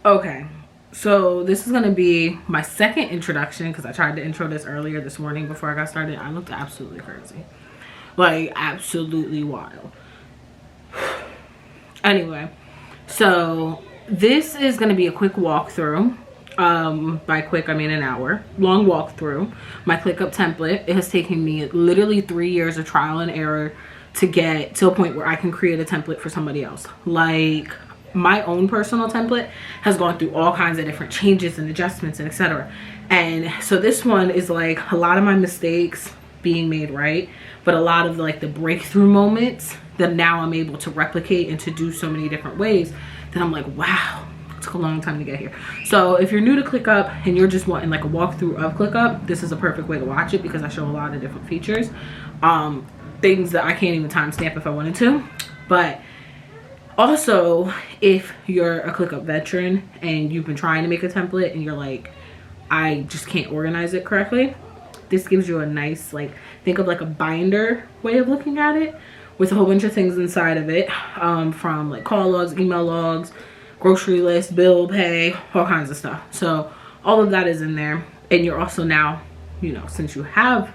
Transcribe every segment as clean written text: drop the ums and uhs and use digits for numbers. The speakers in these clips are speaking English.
Okay, so this is gonna be my second introduction because I tried to intro this earlier this morning before I got started. I looked absolutely crazy, like absolutely wild. Anyway, so this is gonna be a quick walkthrough. By quick I mean an hour long walkthrough. My ClickUp template. It has taken me literally 3 years of trial and error to get to a point where I can create a template for somebody else. Like, my own personal template has gone through all kinds of different changes and adjustments and etc. And so this one is like a lot of my mistakes being made right, but a lot of like the breakthrough moments that now I'm able to replicate and to do so many different ways that I'm like, wow, it took a long time to get here. So if you're new to ClickUp and you're just wanting like a walkthrough of ClickUp, this is a perfect way to watch it because I show a lot of different features, things that I can't even timestamp if I wanted to. But also, if you're a ClickUp veteran and you've been trying to make a template and you're like, I just can't organize it correctly, this gives you a nice, like, think of like a binder way of looking at it with a whole bunch of things inside of it, from like call logs, email logs, grocery list, bill pay, all kinds of stuff. So all of that is in there. And you're also now, you know, since you have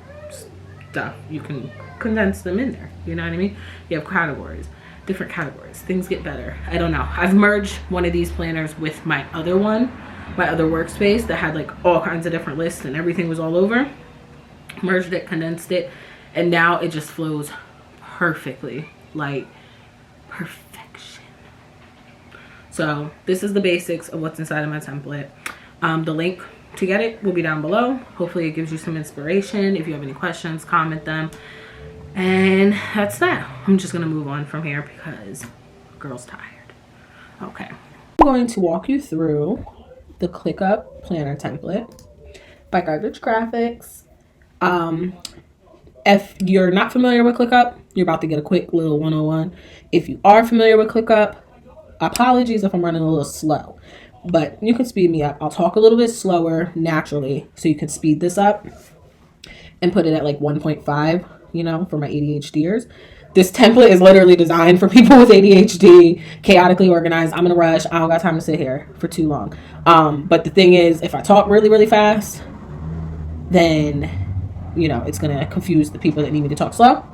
stuff, you can condense them in there. You know what I mean? You have categories, different categories. Things get better. I don't know. I've merged one of these planners with my other one, my other workspace that had like all kinds of different lists and everything was all over. Merged it, condensed it, and now it just flows perfectly, like perfection. So this is the basics of what's inside of my template. The link to get it will be down below. Hopefully it gives you some inspiration. If you have any questions, comment them. And that's that. I'm just gonna move on from here because girl's tired. Okay. I'm going to walk you through the ClickUp Planner Template by Garbage Graphics. If you're not familiar with ClickUp, you're about to get a quick little 101. If you are familiar with ClickUp, apologies if I'm running a little slow, but you can speed me up. I'll talk a little bit slower naturally so you can speed this up and put it at like 1.5, you know, for my ADHDers. This template is literally designed for people with ADHD, chaotically organized. I'm in a rush. I don't got time to sit here for too long. But the thing is, if I talk really, really fast, then, you know, it's going to confuse the people that need me to talk slow.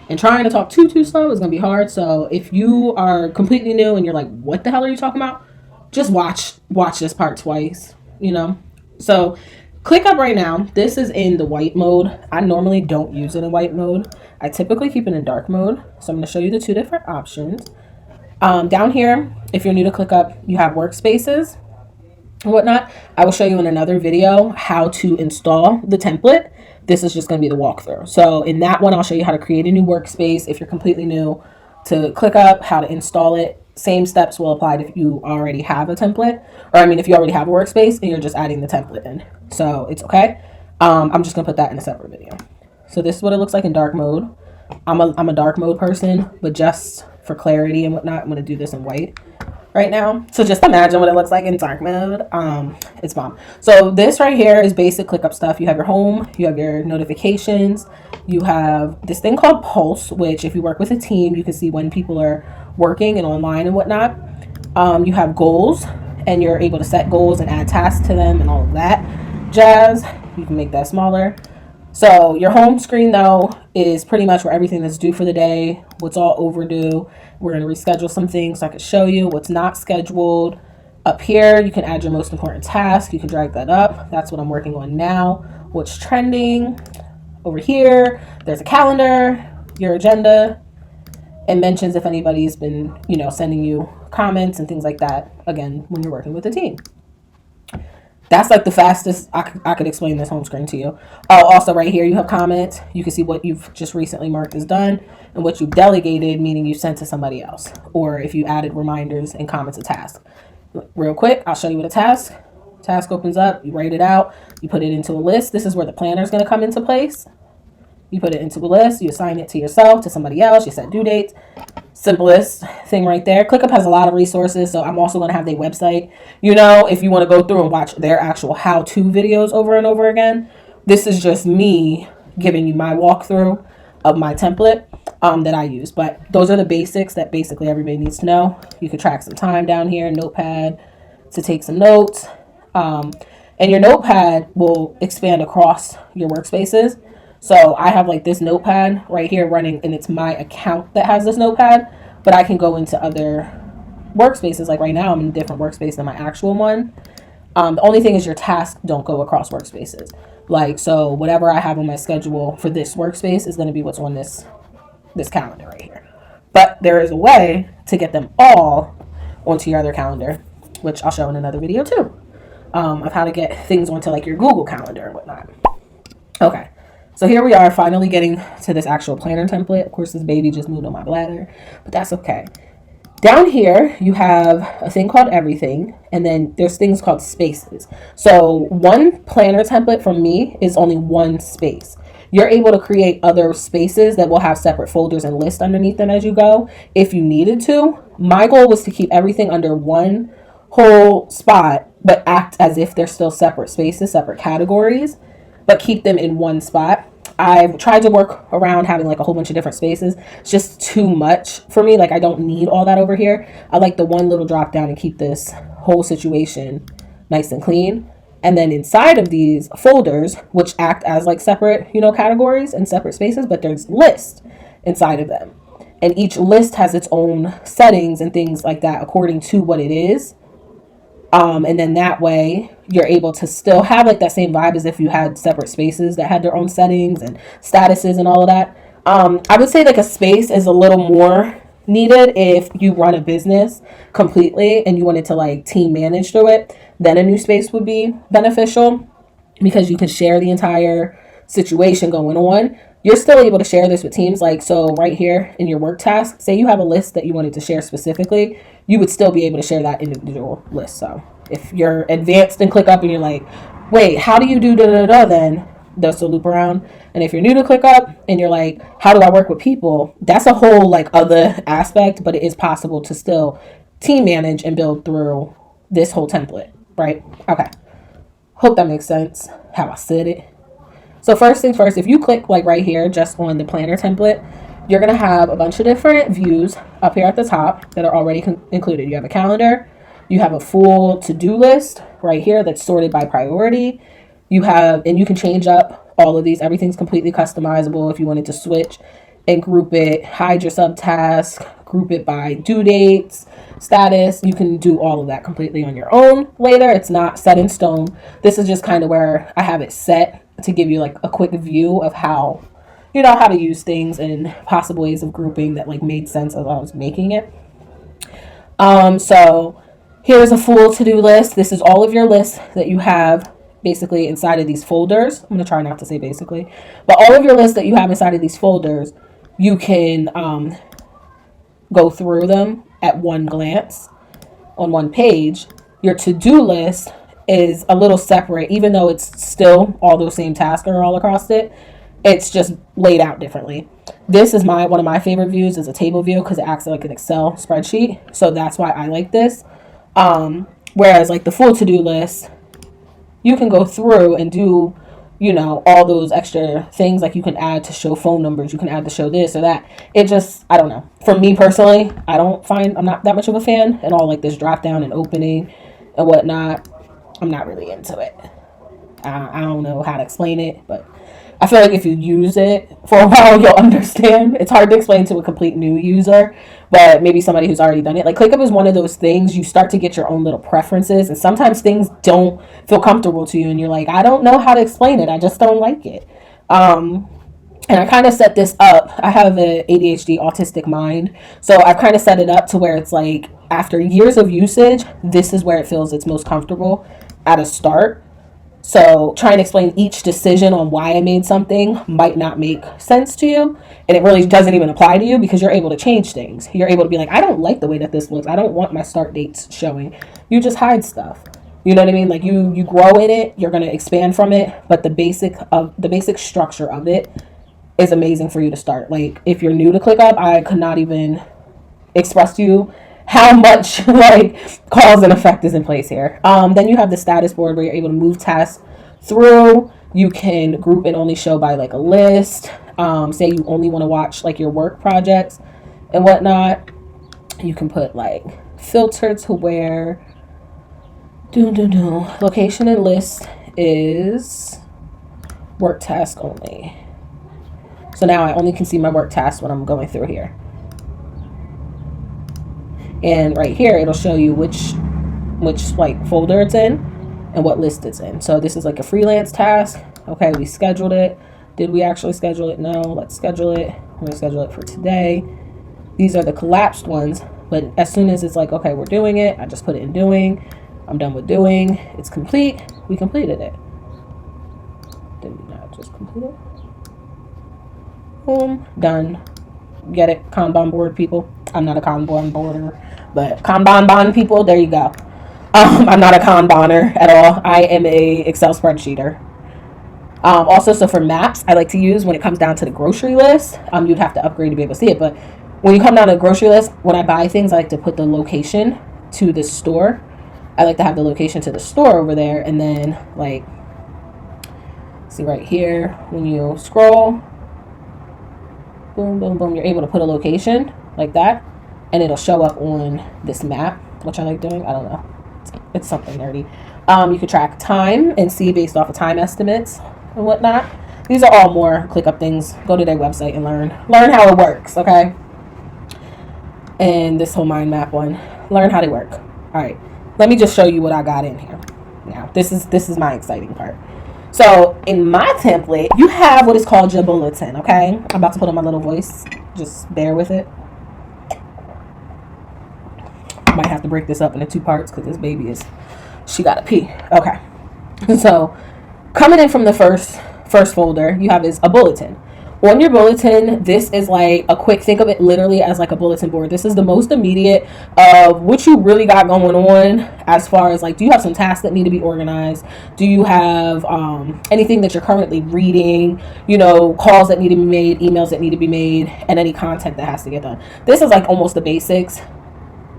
And trying to talk too slow is going to be hard. So if you are completely new and you're like, what the hell are you talking about? Just watch this part twice, you know. So ClickUp right now, this is in the white mode. I normally don't use it in white mode. I typically keep it in dark mode. So I'm going to show you the two different options. Down here, if you're new to ClickUp, you have workspaces and whatnot. I will show you in another video how to install the template. This is just going to be the walkthrough. So in that one, I'll show you how to create a new workspace if you're completely new to ClickUp, how to install it. Same steps will apply if you already have a template, or I mean, if you already have a workspace and you're just adding the template in. So it's okay. I'm just going to put that in a separate video. So this is what it looks like in dark mode. I'm a dark mode person, but just for clarity and whatnot, I'm going to do this in white right now. So just imagine what it looks like in dark mode. It's bomb. So this right here is basic ClickUp stuff. You have your home, you have your notifications, you have this thing called Pulse, which if you work with a team, you can see when people are working and online and whatnot. You have goals, and you're able to set goals and add tasks to them and all of that jazz. You can make that smaller. So your home screen, though, is pretty much where everything that's due for the day, what's all overdue. We're going to reschedule some things so I can show you what's not scheduled. Up here, you can add your most important task. You can drag that up. That's what I'm working on now. What's trending? Over here, there's a calendar, your agenda, and mentions if anybody's been, you know, sending you comments and things like that, again, when you're working with a team. That's like the fastest I could explain this home screen to you. Oh, also right here you have comments. You can see what you've just recently marked as done and what you've delegated, meaning you sent to somebody else, or if you added reminders and comments to tasks. Real quick, I'll show you what a task opens up. You write it out. You put it into a list. This is where the planner is going to come into place. You put it into a list. You assign it to yourself, to somebody else. You set due dates. Simplest thing right there. ClickUp has a lot of resources, so I'm also going to have their website. You know, if you want to go through and watch their actual how-to videos over and over again, this is just me giving you my walkthrough of my template that I use. But those are the basics that basically everybody needs to know. You can track some time down here, notepad, to take some notes. And your notepad will expand across your workspaces. So I have like this notepad right here running, and it's my account that has this notepad, but I can go into other workspaces. Like right now, I'm in a different workspace than my actual one. The only thing is your tasks don't go across workspaces. Like, so whatever I have on my schedule for this workspace is going to be what's on this calendar right here. But there is a way to get them all onto your other calendar, which I'll show in another video too, of how to get things onto like your Google Calendar and whatnot. Okay, so here we are finally getting to this actual planner template. Of course, this baby just moved on my bladder, but that's okay. Down here, you have a thing called everything, and then there's things called spaces. So one planner template from me is only one space. You're able to create other spaces that will have separate folders and lists underneath them as you go if you needed to. My goal was to keep everything under one whole spot, but act as if they're still separate spaces, separate categories, but keep them in one spot. I've tried to work around having like a whole bunch of different spaces. It's just too much for me. Like, I don't need all that over here. I like the one little drop down and keep this whole situation nice and clean. And then inside of these folders, which act as like separate, categories and separate spaces, but there's lists inside of them. And each list has its own settings and things like that according to what it is. And then that way you're able to still have like that same vibe as if you had separate spaces that had their own settings and statuses and all of that. I would say like a space is a little more needed if you run a business completely and you wanted to like team manage through it. Then a new space would be beneficial because you can share the entire situation going on. You're still able to share this with teams. Like, so right here in your work task, say you have a list that you wanted to share specifically, you would still be able to share that individual list. So if you're advanced in ClickUp and you're like, wait, how do you do da-da-da, then they'll still loop around. And if you're new to ClickUp and you're like, how do I work with people? That's a whole like other aspect, but it is possible to still team manage and build through this whole template, right? Okay. Hope that makes sense how I said it. So first things first, if you click like right here, just on the planner template, you're going to have a bunch of different views up here at the top that are already included. You have a calendar, you have a full to-do list right here that's sorted by priority. You have, and you can change up all of these. Everything's completely customizable if you wanted to switch and group it, hide your subtask, group it by due dates, status. You can do all of that completely on your own later. It's not set in stone. This is just kind of where I have it set to give you like a quick view of how, how to use things and possible ways of grouping that like made sense as I was making it. So here's a full to-do list. This is all of your lists that you have basically inside of these folders. I'm going to try not to say basically, but all of your lists that you have inside of these folders, you can go through them at one glance on one page. Your to-do list is a little separate, even though it's still all those same tasks are all across it. It's just laid out differently. This is one of my favorite views is a table view because it acts like an Excel spreadsheet. So that's why I like this. Whereas like the full to-do list, you can go through and do, all those extra things. Like you can add to show phone numbers. You can add to show this or that. It just, I don't know. For me personally, I'm not that much of a fan and all like this drop down and opening and whatnot. I'm not really into it. I don't know how to explain it, but I feel like if you use it for a while, you'll understand. It's hard to explain to a complete new user, but maybe somebody who's already done it. Like ClickUp is one of those things you start to get your own little preferences, and sometimes things don't feel comfortable to you, and you're like, I don't know how to explain it. I just don't like it. And I kind of set this up. I have an ADHD autistic mind, so I've kind of set it up to where it's like after years of usage, this is where it feels it's most comfortable at a start. So trying to explain each decision on why I made something might not make sense to you. And it really doesn't even apply to you because you're able to change things. You're able to be like, I don't like the way that this looks. I don't want my start dates showing. You just hide stuff. You know what I mean? Like you grow in it, you're going to expand from it. But the basic structure of it is amazing for you to start. Like if you're new to ClickUp, I could not even express to you how much like cause and effect is in place here. Then you have the status board where you're able to move tasks through. You can group and only show by like a list. Say you only want to watch like your work projects and whatnot. You can put like filter to where Location and list is work task only. So now I only can see my work task when I'm going through here. And right here, it'll show you which like folder it's in and what list it's in. So this is like a freelance task. Okay, we scheduled it. Did we actually schedule it? No, let's schedule it. We're gonna schedule it for today. These are the collapsed ones, but as soon as it's like, okay, we're doing it, I just put it in doing. I'm done with doing. It's complete. We completed it. Did we not just complete it? Boom, done. Get it? Kanban board people. I'm not a Kanban boarder, but Kanban people, there you go. I'm not a Kanbaner at all. I am a Excel spreadsheeter. Also, so for maps, I like to use when it comes down to the grocery list. You'd have to upgrade to be able to see it, but when you come down to the grocery list, when I buy things, I like to put the location to the store. I like to have the location to the store over there, and then like, see right here, when you scroll, boom, boom, boom, you're able to put a location like that, and it'll show up on this map, which I like doing. I don't know. It's something nerdy. You can track time and see based off of time estimates and whatnot. These are all more ClickUp things. Go to their website and learn how it works, okay? And this whole mind map one, learn how they work. All right, let me just show you what I got in here. Now, this is my exciting part. So in my template, you have what is called your bulletin, okay? I'm about to put on my little voice. Just bear with it. Might have to break this up into 2 parts because this baby she gotta pee. Okay. So coming in from the first folder, you have is a bulletin. On your bulletin, this is like a quick, think of it literally as like a bulletin board. This is the most immediate of what you really got going on as far as like, do you have some tasks that need to be organized? Do you have anything that you're currently reading, calls that need to be made, emails that need to be made, and any content that has to get done. This is like almost the basics.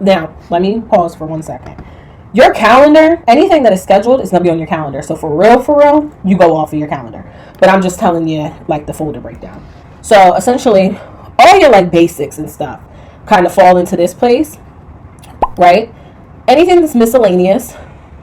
Now, let me pause for 1 second. Your calendar, anything that is scheduled is going to be on your calendar. So for real, you go off of your calendar. But I'm just telling you like the folder breakdown. So essentially, all your like basics and stuff kind of fall into this place, right? Anything that's miscellaneous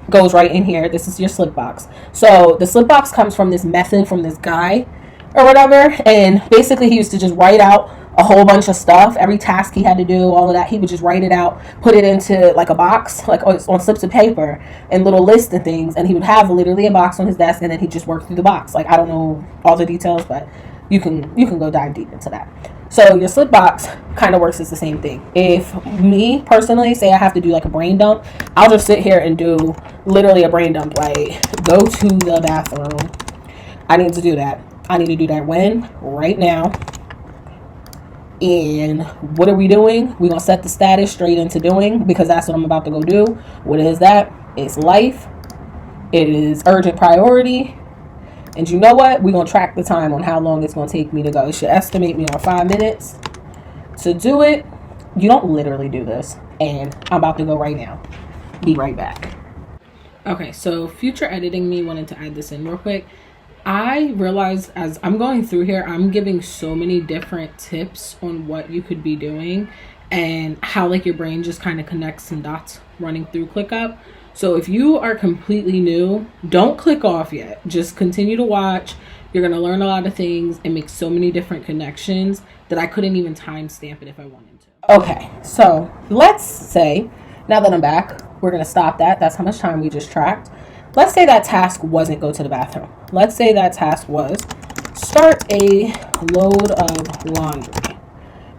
goes right in here. This is your slip box. So the slip box comes from this method from this guy or whatever. And basically he used to just write out a whole bunch of stuff, every task he had to do, all of that. He would just write it out, put it into like a box, like on slips of paper and little lists and things. And he would have literally a box on his desk, and then he'd just work through the box. Like, I don't know all the details, but you can go dive deep into that. So your slip box kind of works as the same thing. If me personally say I have to do like a brain dump, I'll just sit here and do literally a brain dump, like go to the bathroom. I need to do that. I need to do that when? Right now. And what are we doing? We're going to set the status straight into doing, because that's what I'm about to go do. What is that? It's life. It is urgent priority. And you know what? We're going to track the time on how long it's going to take me to go. It should estimate me on 5 minutes to do it. You don't literally do this. And I'm about to go right now. Be right back. Okay, so future editing me wanted to add this in real quick. I realized as I'm going through here, I'm giving so many different tips on what you could be doing and how like your brain just kind of connects some dots running through ClickUp. So if you are completely new, don't click off yet. Just continue to watch. You're going to learn a lot of things and make so many different connections that I couldn't even timestamp it if I wanted to. Okay, so let's say, now that I'm back, we're going to stop that. That's how much time we just tracked. Let's say that task wasn't go to the bathroom. Let's say that task was start a load of laundry,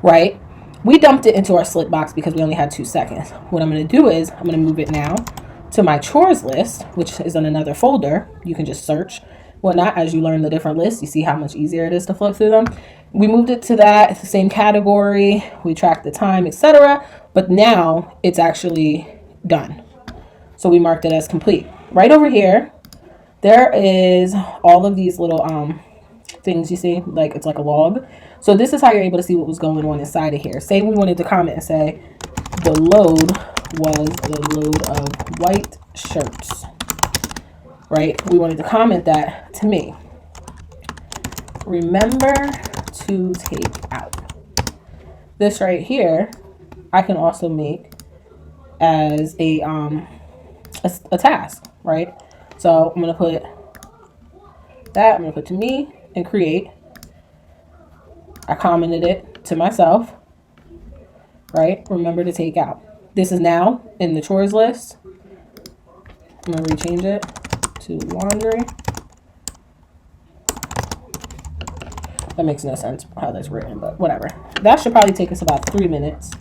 right? We dumped it into our slip box because we only had 2 seconds. What I'm going to do is I'm going to move it now to my chores list, which is in another folder. You can just search whatnot as you learn the different lists. You see how much easier it is to flow through them. We moved it to that. It's the same category. We tracked the time, etc. But now it's actually done. So we marked it as complete. Right over here, there is all of these little things you see, like it's like a log. So this is how you're able to see what was going on inside of here. Say we wanted to comment and say the load was the load of white shirts, right? We wanted to comment that to me. Remember to take out. This right here, I can also make as a a task, right? So I'm going to put that. I'm going to put to me and create. I commented it to myself, right? Remember to take out. This is now in the chores list. I'm going to rechange it to laundry. That makes no sense how that's written, but whatever. That should probably take us about 3 minutes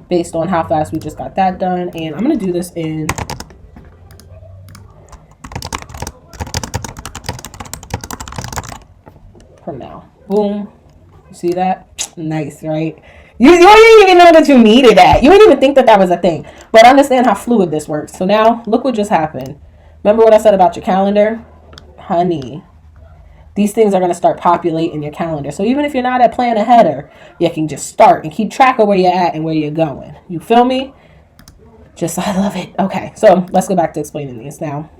based on how fast we just got that done. And I'm going to do this in from now. Boom. You see that? Nice, right? You didn't even know that you needed that. You didn't even think that that was a thing. But understand how fluid this works. So now, look what just happened. Remember what I said about your calendar? Honey, these things are going to start populating your calendar. So even if you're not at plan a header, you can just start and keep track of where you're at and where you're going. You feel me? I love it. Okay, so let's go back to explaining these now.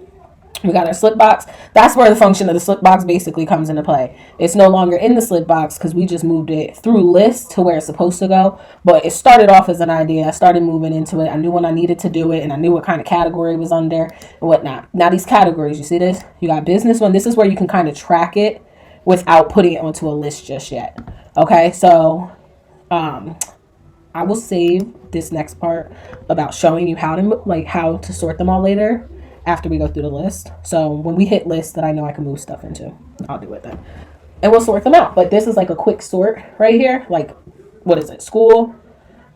We got our slip box. That's where the function of the slip box basically comes into play. It's no longer in the slip box because we just moved it through list to where it's supposed to go. But it started off as an idea. I started moving into it. I knew when I needed to do it, and I knew what kind of category it was under and whatnot. Now these categories, you see this? You got business one. This is where you can kind of track it without putting it onto a list just yet. Okay, so I will save this next part about showing you how to sort them all later after we go through the list. So when we hit list that I know I can move stuff into, I'll do it then. And we'll sort them out. But this is like a quick sort right here. Like, what is it? School?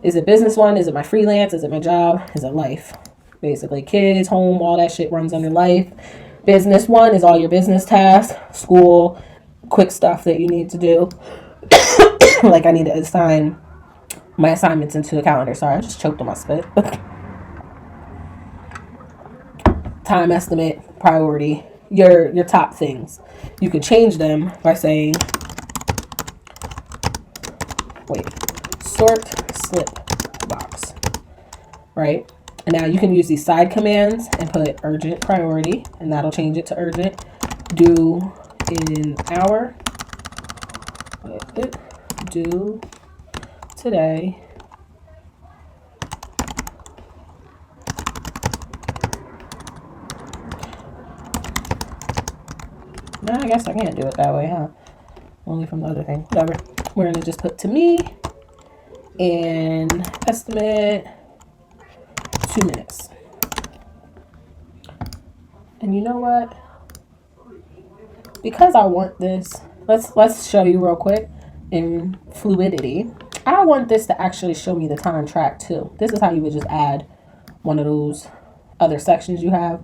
Is it business one? Is it my freelance? Is it my job? Is it life? Basically, kids, home, all that shit runs under life. Business one is all your business tasks. School, quick stuff that you need to do. Like I need to assign my assignments into the calendar. Sorry, I just choked on my spit. Time estimate, priority, your top things. You can change them by saying, sort slip box, right? And now you can use these side commands and put urgent priority, and that'll change it to urgent. Due in hour, due today. No, I guess I can't do it that way, huh? Only from the other thing. Whatever. We're going to just put to me and estimate 2 minutes. And you know what? Because I want this, let's show you real quick in fluidity. I want this to actually show me the time track too. This is how you would just add one of those other sections you have.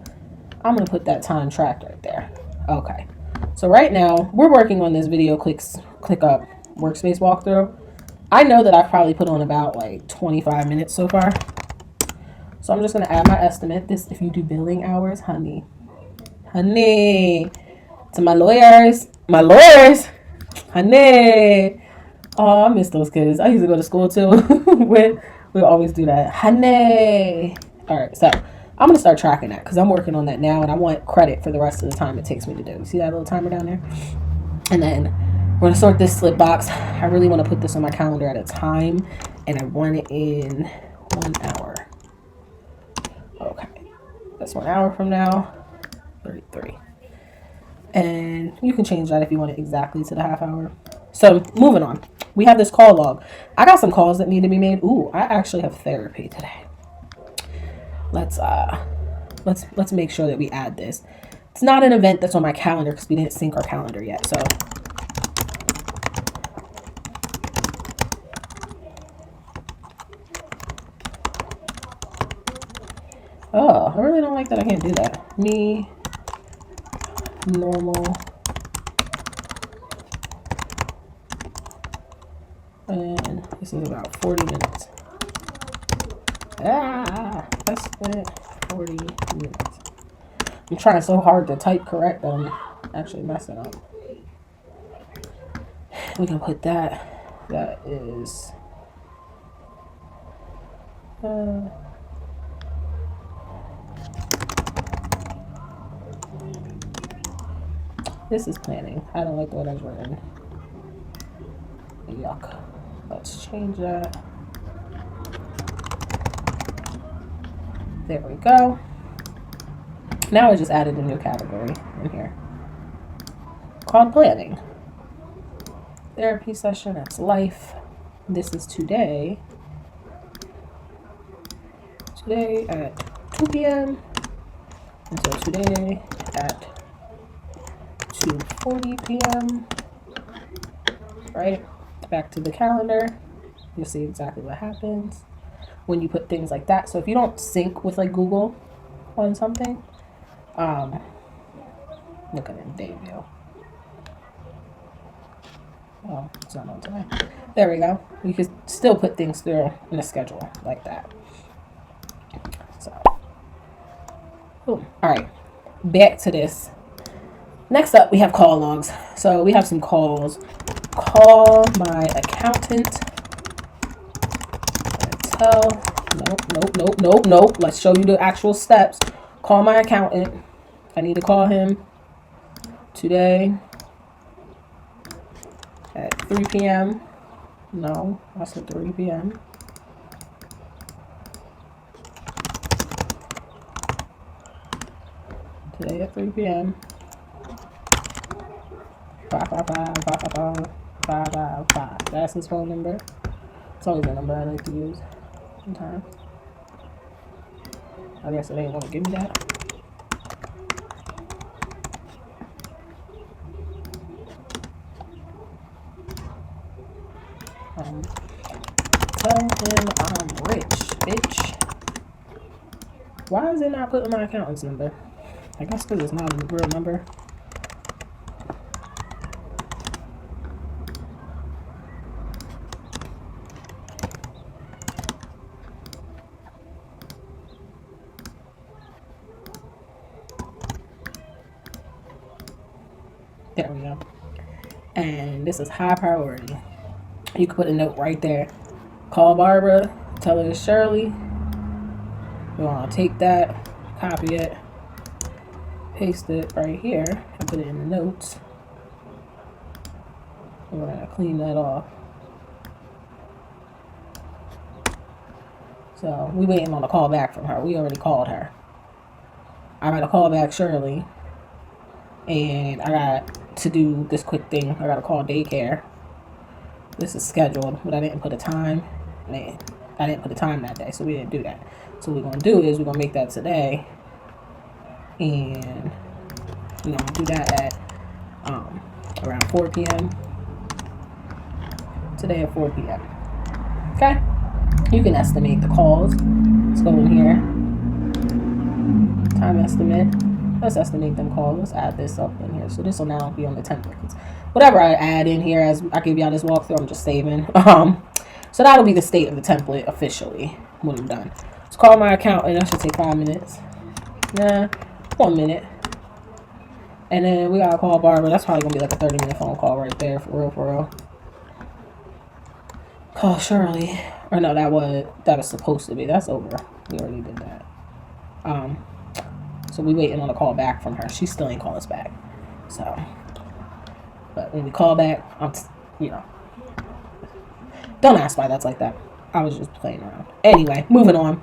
I'm going to put that time track right there. Okay. So right now, we're working on this video ClickUp workspace walkthrough. I know that I've probably put on about like 25 minutes so far. So I'm just going to add my estimate. This, if you do billing hours, honey. To my lawyers, honey. Oh, I miss those kids. I used to go to school too. we always do that, honey. All right, so I'm going to start tracking that because I'm working on that now and I want credit for the rest of the time it takes me to do. You see that little timer down there? And then we're going to sort this slip box. I really want to put this on my calendar at a time and I want it in 1 hour. Okay, that's 1 hour from now, 33. And you can change that if you want it exactly to the half hour. So moving on, we have this call log. I got some calls that need to be made. Ooh, I actually have therapy today. Let's make sure that we add this. It's not an event that's on my calendar because we didn't sync our calendar yet. So I really don't like that I can't do that. Me, normal, and this is about 40 minutes. That's it. 40 minutes. I'm trying so hard to type correct that I'm actually messing up. We can put that. That is this is planning. I don't like the way that's written. Yuck. Let's change that. There we go. Now I just added a new category in here called planning. Therapy session, that's life. This is today. Today at 2 p.m. And so today at 2:40 p.m. Right? Back to the calendar. You'll see exactly what happens when you put things like that. So if you don't sync with like Google on something, look at it, day view. Oh, it's not on today. There we go. You can still put things through in a schedule like that. So, boom. All right, back to this. Next up, we have call logs. So we have some calls. Call my accountant. Nope. Let's show you the actual steps. Call my accountant. I need to call him today at 3 p.m. No, I said 3 p.m. Today at 3 p.m. 555. That's his phone number. It's always a number I like to use sometimes. I guess they didn't want to give me that. Tell him I'm rich, bitch. Why is it not putting my accountant's number? I guess because it's not a real number. There we go. And this is high priority. You can put a note right there. Call Barbara, tell her it's Shirley. You want to take that, copy it, paste it right here, and put it in the notes. We're going to clean that off. So we waiting on a call back from her. We already called her. I got to call back Shirley. And I got to do this quick thing. I got to call daycare. This is scheduled, but I didn't put a time. I didn't put a time that day, so we didn't do that. So what we're going to do is we're going to make that today. And we're going to do that at around 4 p.m. Today at 4 p.m. Okay? You can estimate the calls. Let's go in here. Time estimate. Let's estimate them calls. Let's add this up in here. So this will now be on the templates. Whatever I add in here as I give y'all this walkthrough, I'm just saving. So that'll be the state of the template officially when I'm done. Let's call my accountant. That should take 5 minutes. Nah, 1 minute. And then we gotta call Barbara. That's probably gonna be like a 30-minute phone call right there, for real. Call Shirley. Or no, that was supposed to be. That's over. We already did that. So we waiting on a call back from her. She still ain't calling us back. So, but when we call back, don't ask why that's like that. I was just playing around. Anyway, moving on.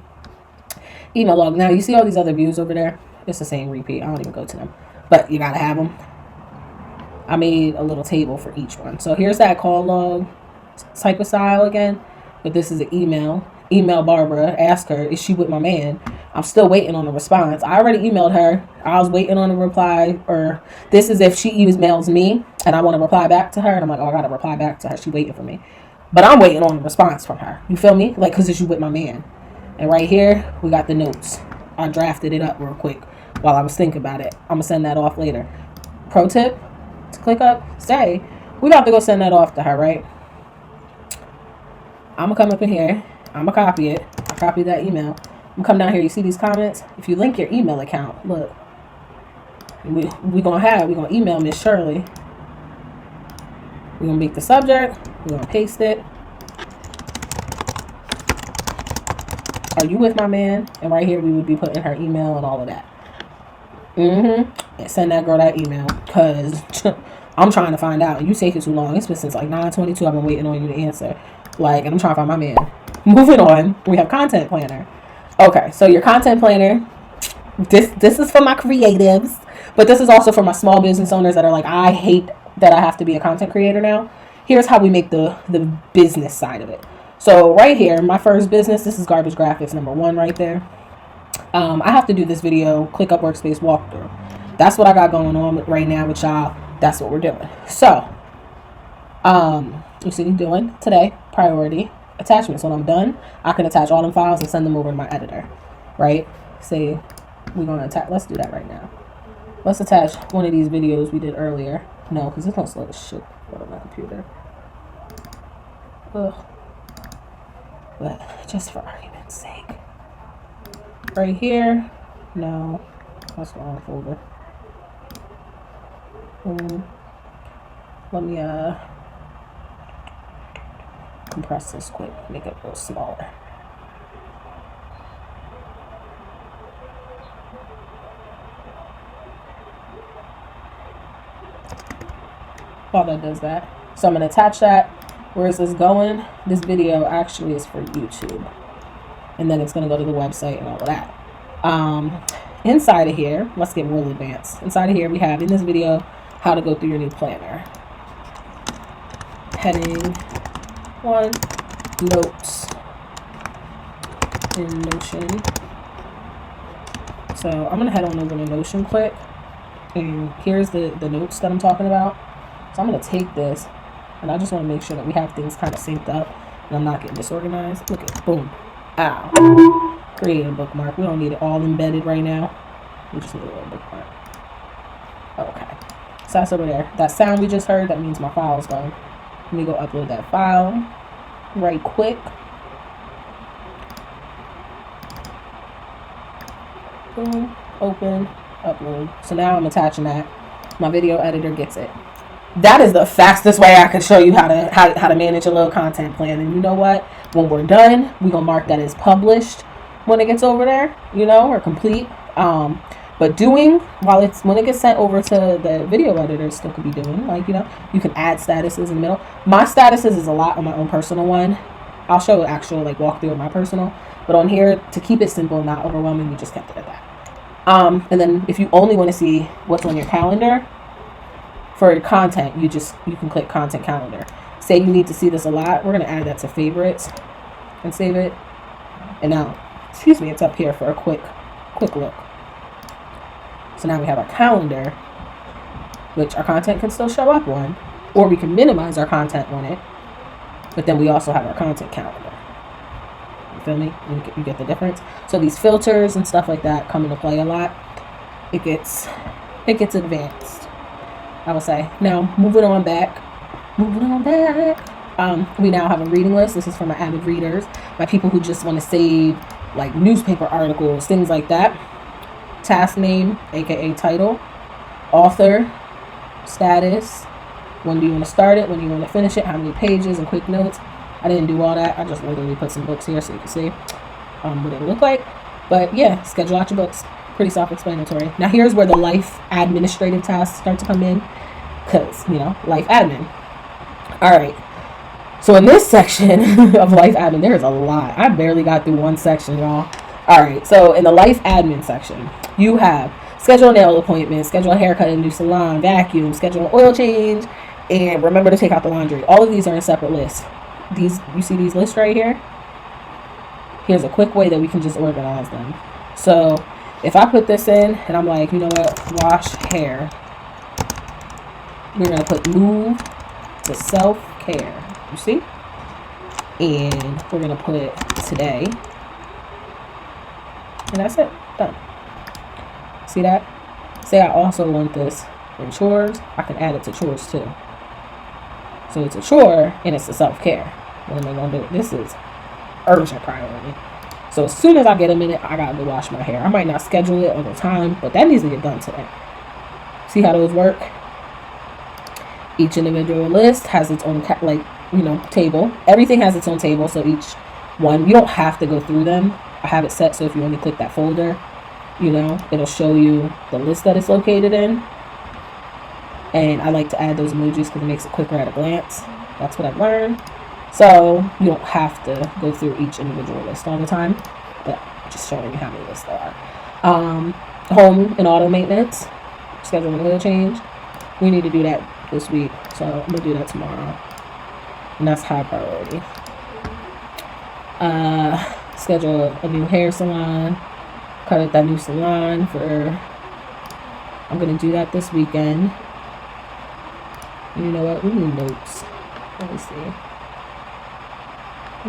Email log. Now you see all these other views over there. It's the same repeat. I don't even go to them, but you gotta have them. I made a little table for each one. So here's that call log type of style again, but this is an email. Email Barbara, ask her, is she with my man? I'm still waiting on a response. I already emailed her. I was waiting on a reply, or this is if she emails me and I want to reply back to her, and I'm like, oh, I got to reply back to her. She waiting for me. But I'm waiting on a response from her. You feel me? Like, because is you with my man? And right here, we got the notes. I drafted it up real quick while I was thinking about it. I'm going to send that off later. Pro tip to ClickUp, say, we about to go send that off to her, right? I'm going to come up in here. I'm going to copy it. I copied that email. I'm going to come down here. You see these comments? If you link your email account, look. We're going to email Miss Shirley. We're going to make the subject. We're going to paste it. Are you with my man? And right here, we would be putting her email and all of that. And send that girl that email. Because I'm trying to find out. You taking too long. It's been since like 9:22. I've been waiting on you to answer. And I'm trying to find my man. Moving on. We have content planner. Okay, so your content planner. This is for my creatives, but this is also for my small business owners that are like, I hate that I have to be a content creator now. Here's how we make the business side of it. So right here, my first business, this is Garbage Graphics #1 right there. I have to do this video ClickUp Workspace walkthrough. That's what I got going on right now with y'all. That's what we're doing. So you see me doing today, priority attachments. When I'm done, I can attach all them files and send them over to my editor, right? Say we're going to attach, let's do that right now. Let's attach one of these videos we did earlier. No, because it's going to slow as shit on my computer. Ugh. But just for argument's sake. Right here. No, that's the wrong folder. Let me compress this quick, make it a little smaller. While that does that, so I'm going to attach that. Where is this going? This video actually is for YouTube, and then it's going to go to the website and all of that. Inside of here, let's get real advanced. Inside of here, we have in this video how to go through your new planner. Heading 1, notes in Notion. So I'm gonna head on over to Notion quick, and here's the notes that I'm talking about. So I'm gonna take this, and I just want to make sure that we have things kind of synced up and I'm not getting disorganized. Look at, boom, ow. Create a bookmark. We don't need it all embedded right now. We just need a little bookmark. Okay, so that's over there. That sound we just heard, that means my file is done. Let me go upload that file right quick. Boom, open, upload. So now I'm attaching that. My video editor gets it. That is the fastest way I can show you how to manage a little content plan. And you know what? When we're done, we're gonna mark that as published when it gets over there, or complete. But doing when it gets sent over to the video editor, still could be doing, you can add statuses in the middle. My statuses is a lot on my own personal one. I'll show an actual walkthrough of my personal, but on here, to keep it simple and not overwhelming, we just kept it at that. And then if you only want to see what's on your calendar for your content, you can click content calendar. Say you need to see this a lot, we're going to add that to favorites and save it. And now, it's up here for a quick look. So now we have our calendar, which our content can still show up on, or we can minimize our content on it, but then we also have our content calendar. You feel me? You get the difference? So these filters and stuff like that come into play a lot. It gets advanced, I will say. Now, moving on back. We now have a reading list. This is for my avid readers, my people who just want to save newspaper articles, things like that. Task name, aka title, author, status, when do you want to start it, when do you want to finish it, how many pages, and quick notes. I didn't do all that. I just literally put some books here so you can see what it looked like. But yeah, schedule out your books. Pretty self-explanatory. Now here's where the life administrative tasks start to come in, because life admin. All right. So in this section of life admin, there is a lot. I barely got through one section, y'all. All right. So in the life admin section, you have schedule a nail appointment, schedule a haircut in a new salon, vacuum, schedule an oil change, and remember to take out the laundry. All of these are in separate lists. You see these lists right here? Here's a quick way that we can just organize them. So if I put this in and I'm like, you know what, wash hair, we're going to put move to self-care. You see? And we're going to put today. And that's it. Done. See that? Say I also want this in chores. I can add it to chores too. So it's a chore and it's a self-care. What am I going to do? This is urgent priority. So as soon as I get a minute, I got to go wash my hair. I might not schedule it all the time, but that needs to get done today. See how those work? Each individual list has its own table. Everything has its own table. So each one, you don't have to go through them. I have it set so if you only click that folder, it'll show you the list that it's located in. And I like to add those emojis because it makes it quicker at a glance. That's what I've learned. So you don't have to go through each individual list all the time, but just showing you how many lists there are. Home and auto maintenance, schedule an oil change. We need to do that this week, so I'm gonna do that tomorrow, and that's high priority. Schedule a new hair salon, cut at that new salon I'm gonna do that this weekend. And you know what? We need notes. Let me see.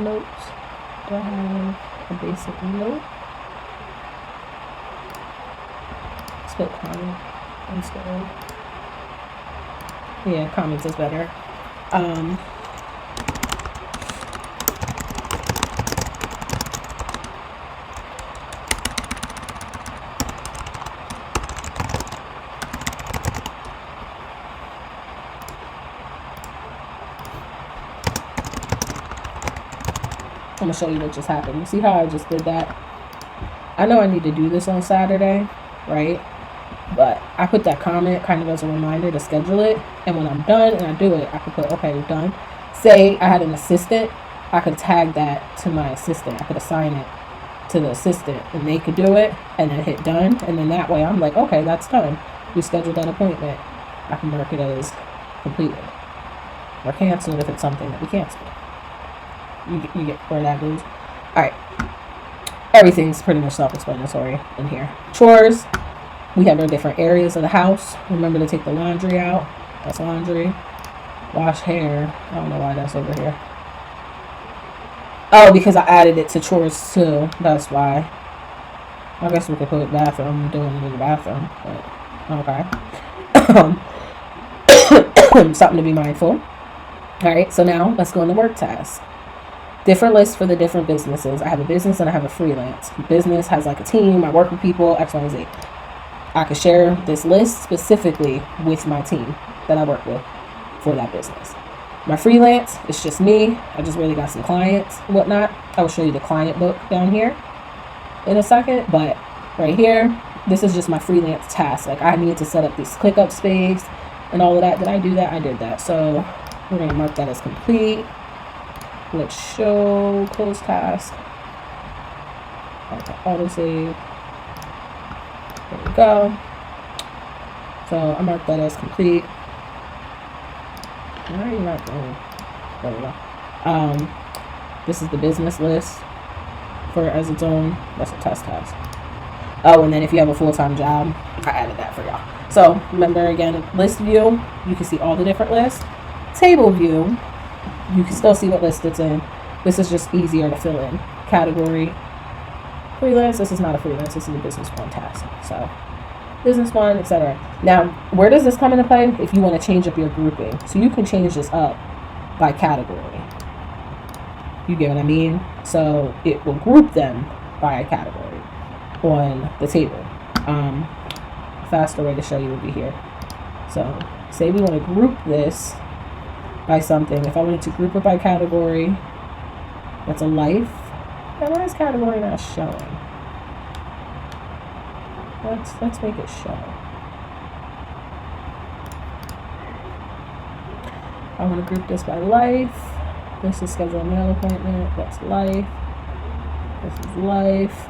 Notes. Do I have a basic note? Split comment instead. Yeah, comments is better. I'm gonna show you what just happened. You see how I just did that? I know I need to do this on Saturday, right? But I put that comment kind of as a reminder to schedule it. And when I'm done and I do it, I could put, okay, we're done. Say I had an assistant, I could tag that to my assistant. I could assign it to the assistant and they could do it and then hit done. And then that way I'm like, okay, that's done. We scheduled that appointment. I can mark it as completed or canceled if it's something that we canceled. You get where that goes. Alright. Everything's pretty much self-explanatory in here. Chores. We have our different areas of the house. Remember to take the laundry out. That's laundry. Wash hair. I don't know why that's over here. Oh, because I added it to chores too. That's why. I guess we could put bathroom. I'm doing it in the bathroom. But, okay. Something to be mindful. Alright, so now let's go into work tasks. Different lists for the different businesses. I have a business and I have a freelance. Business has like a team. I work with people, X, Y, and Z. I could share this list specifically with my team that I work with for that business. My freelance, it's just me. I just really got some clients and whatnot. I will show you the client book down here in a second. But right here, this is just my freelance task. Like I need to set up this ClickUp space and all of that. Did I do that? I did that. So we're going to mark that as complete. Let's show close task. Okay, auto save. There we go. So I marked that as complete. Why are you not going? There we go. This is the business list for as its own. That's a test task. Oh, and then if you have a full-time job, I added that for y'all. So remember again, list view, you can see all the different lists. Table view, you can still see what list it's in. This is just easier to fill in. Category, freelance. This is not a freelance. This is a business one task. So business one, etc. Now, where does this come into play? If you want to change up your grouping. So you can change this up by category. You get what I mean? So it will group them by a category on the table. Faster way to show you would be here. So say we want to group this by something. If I wanted to group it by category, that's a life. Now why is category not showing? Let's make it show. I want to group this by life. This is schedule a mail appointment. That's life. This is life.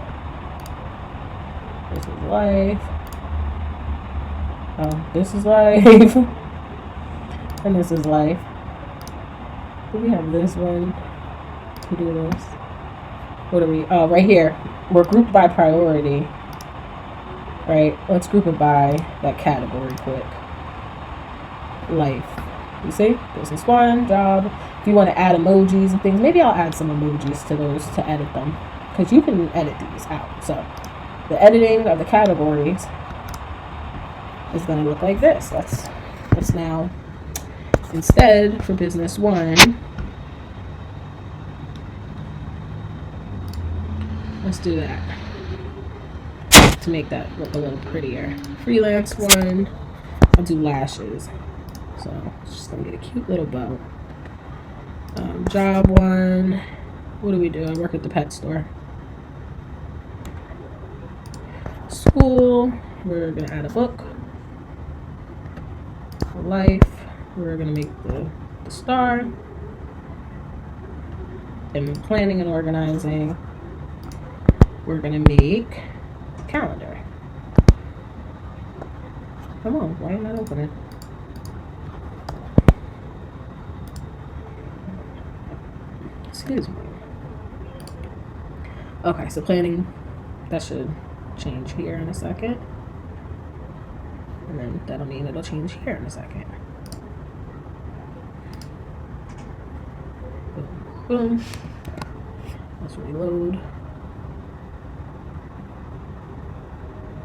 This is life. Oh, this is life. And this is life. Do we have this one to do this? What are we? Oh, right here. We're grouped by priority. Right? Let's group it by that category quick. Life. You see? Business one, job. If you want to add emojis and things, maybe I'll add some emojis to those to edit them. Because you can edit these out. So the editing of the categories is going to look like this. Let's now, instead for business one, let's do that to make that look a little prettier. Freelance one, I'll do lashes. So it's just going to get a cute little bow. Job one, what do we do? I work at the pet store. School, we're going to add a book. Life, we're going to make the star. And planning and organizing, we're going to make calendar. Come on, why are you not opening? Excuse me. Okay, so planning, that should change here in a second. And then that'll mean it'll change here in a second. Boom, boom. Let's reload.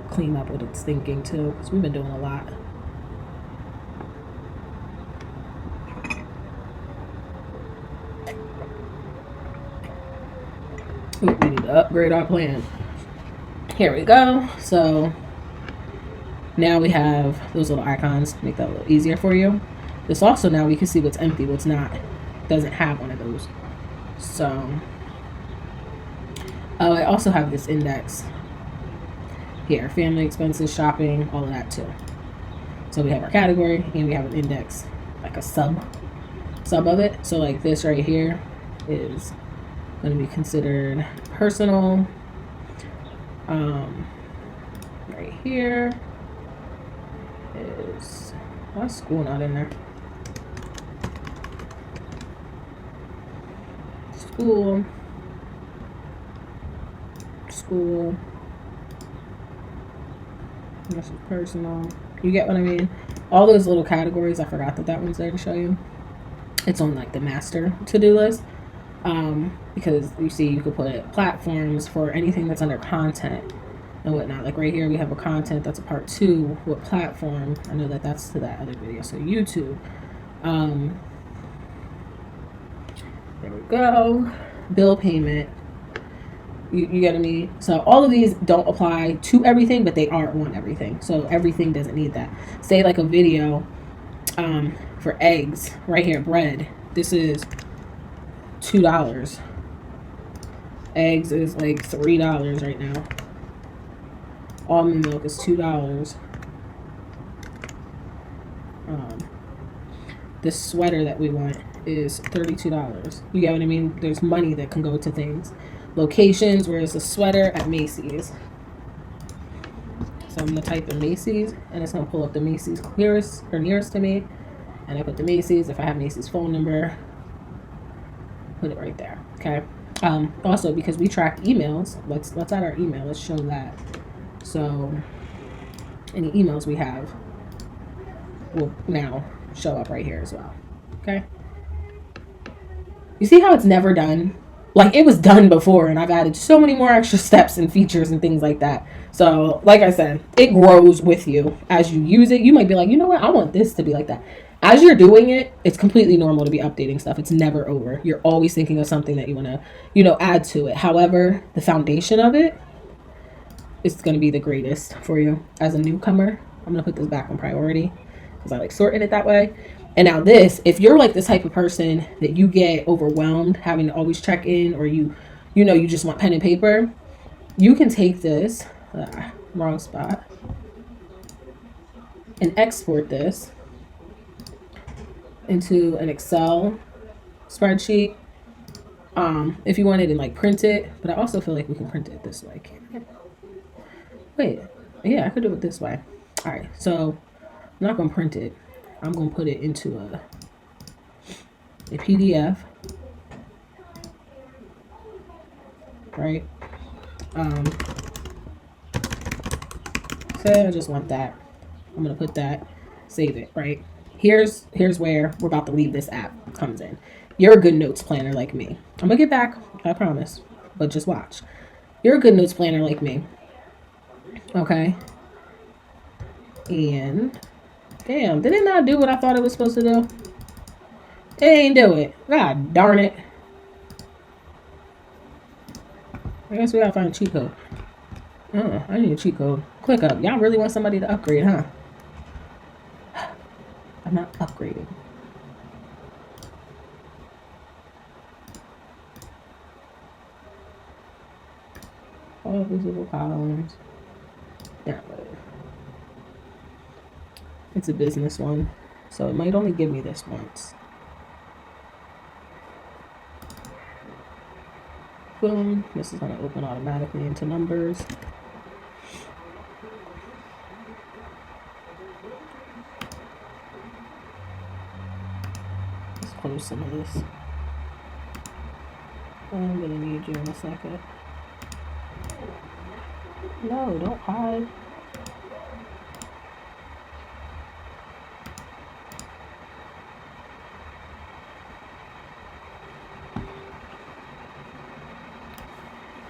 Clean up what it's thinking too, because we've been doing a lot. Ooh, we need to upgrade our plan. Here we go. So now we have those little icons, make that a little easier for you. This also, now we can see what's empty, what's not. Doesn't have one of those. So I also have this index here, family expenses, shopping, all of that too. So we have our category and we have an index, like a sub of it. So like this right here is going to be considered personal. Right here is, why is school not in there? School. This is personal. You get what I mean? All those little categories, I forgot that one's there to show you. It's on like the master to-do list. Because you see, you could put platforms for anything that's under content and whatnot. Like right here, we have a content that's a part 2. What platform? I know that that's to that other video. So YouTube. There we go. Bill payment. You get me? So all of these don't apply to everything, but they are on everything. So everything doesn't need that. Say like a video for eggs. Right here, bread. This is $2. Eggs is like $3 right now. Almond milk is $2. This sweater that we want is $32. You get what I mean? There's money that can go to things. Locations, whereas a sweater at Macy's. So I'm going to type in Macy's, and it's going to pull up the Macy's clearest or nearest to me. And I put the Macy's. If I have Macy's phone number, put it right there. Okay. Also, because we track emails, let's add our email. Let's show that. So any emails we have will now show up right here as well. Okay. You see how it's never done? Like, it was done before, and I've added so many more extra steps and features and things like that. So, like I said, it grows with you as you use it. You might be like, you know what? I want this to be like that. As you're doing it, it's completely normal to be updating stuff. It's never over. You're always thinking of something that you want to, add to it. However, the foundation of it is going to be the greatest for you as a newcomer. I'm going to put this back on priority because I like sorting it that way. And now this, if you're like the type of person that you get overwhelmed having to always check in, or you just want pen and paper, you can take this, wrong spot, and export this into an Excel spreadsheet. If you wanted to like print it, but I also feel like we can print it this way. Wait, yeah, I could do it this way. All right, so I'm not gonna print it. I'm going to put it into a PDF, right? Say I just want that. I'm going to put that, save it, right? Here's where we're about to leave this app comes in. You're a good notes planner like me. I'm going to get back, I promise, but just watch. You're a good notes planner like me, okay? And damn, did it not do what I thought it was supposed to do? It ain't do it. God darn it. I guess we gotta find a cheat code. Oh, I need a cheat code. ClickUp. Y'all really want somebody to upgrade, huh? I'm not upgrading. All visible columns. Yeah, but it's a business one, so it might only give me this once. Boom. This is going to open automatically into numbers. close some of this. I'm gonna need you in a second. No, don't hide.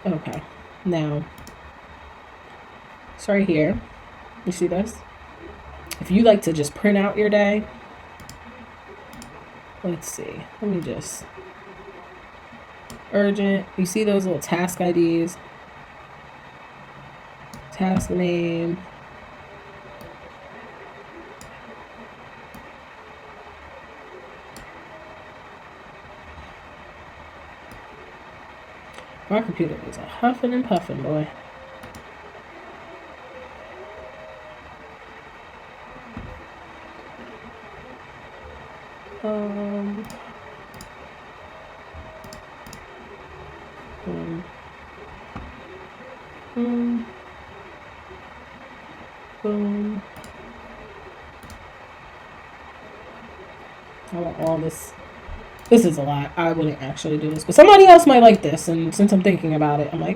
Okay, now it's right here. You see this? If you like to just print out your day, let's see. Let me just urgent. You see those little task IDs? Task name. My computer is a huffing and puffing, boy. Boom. I want all this. This is a lot. I wouldn't actually do this, but somebody else might like this. And since I'm thinking about it, I'm like,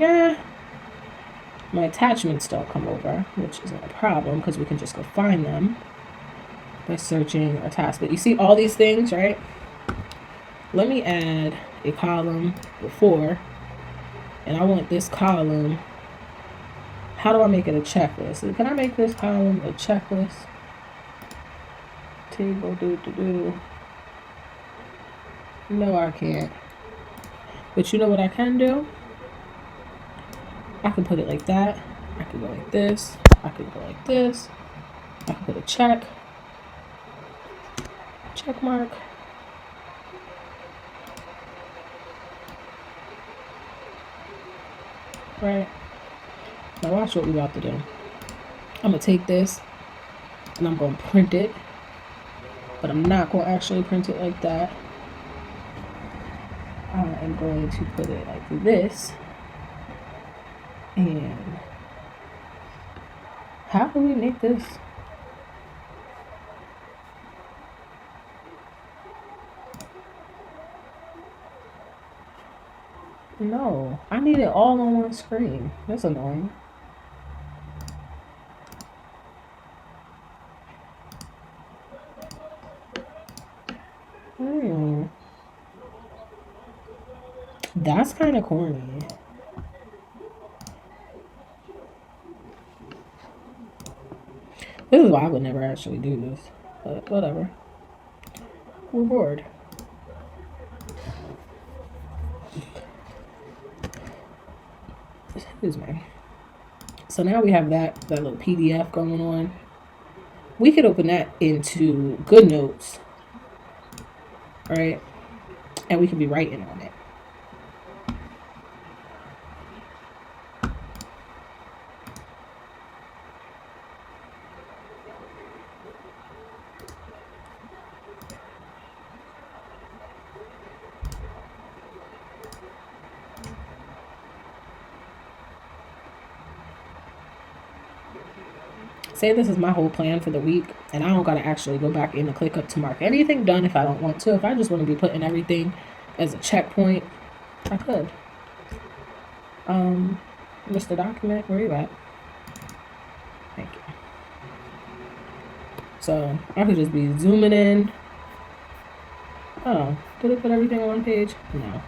my attachments don't come over, which isn't a problem because we can just go find them by searching our task. But you see all these things, right? Let me add a column before, and I want this column. How do I make it a checklist? Can I make this column a checklist? Table, do. No, I can't. But you know what I can do? I can put it like that. I can go like this. I can go like this. I can put a check mark. Right. Now watch what we're about to do. I'm gonna take this and I'm gonna print it, but I'm not gonna actually print it like that. I am going to put it like this. And how do we make this? No, I need it all on one screen. That's annoying. That's kind of corny. This is why I would never actually do this, but whatever. We're bored. Excuse me. So now we have that little PDF going on. We could open that into GoodNotes, right? And we can be writing on it. Say this is my whole plan for the week, and I don't gotta actually go back into ClickUp to mark anything done if I don't want to. If I just want to be putting everything as a checkpoint, I could. Mr. Document, where you at? Thank you. So I could just be zooming in. Oh, did it put everything on one page? No,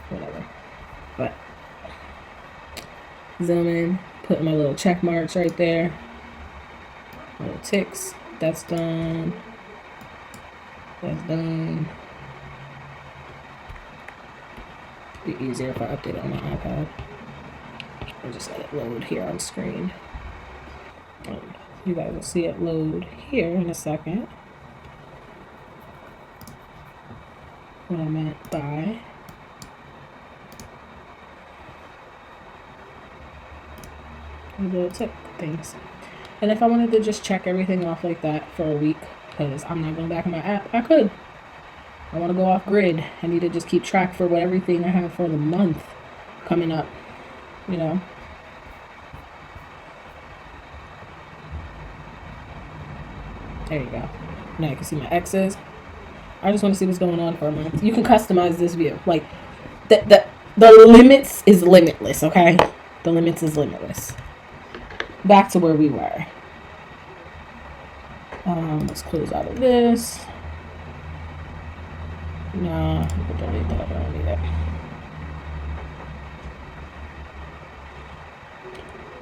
whatever. But zoom in, put my little check marks right there. Little ticks. That's done. That's done. It'd be easier if I update it on my iPad. I'll just let it load here on screen. You guys will see it load here in a second. What I meant by little tick things. And if I wanted to just check everything off like that for a week, because I'm not going back in my app, I could. I want to go off grid. I need to just keep track for what everything I have for the month coming up, you know. There you go. Now you can see my X's. I just want to see what's going on for a month. You can customize this view. Like, the limits is limitless, okay? The limits is limitless. Back to where we were. Let's close out of this. No, I don't need that. I don't need it.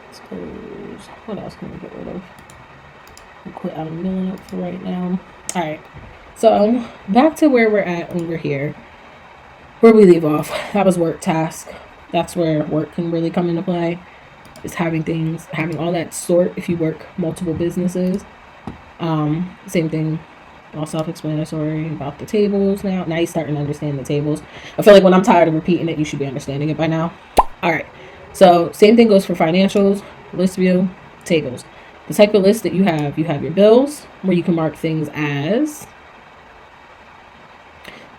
Let's close. What else can we get rid of? We'll quit out of milling up for right now. Alright. So, back to where we're at over here. Where we leave off. That was work task. That's where work can really come into play. Is having all that sort if you work multiple businesses. Same thing, all self-explanatory about the tables now. Now you're starting to understand the tables. I feel like when I'm tired of repeating it, you should be understanding it by now. Alright, so same thing goes for financials, list view, tables. The type of list that you have your bills, where you can mark things as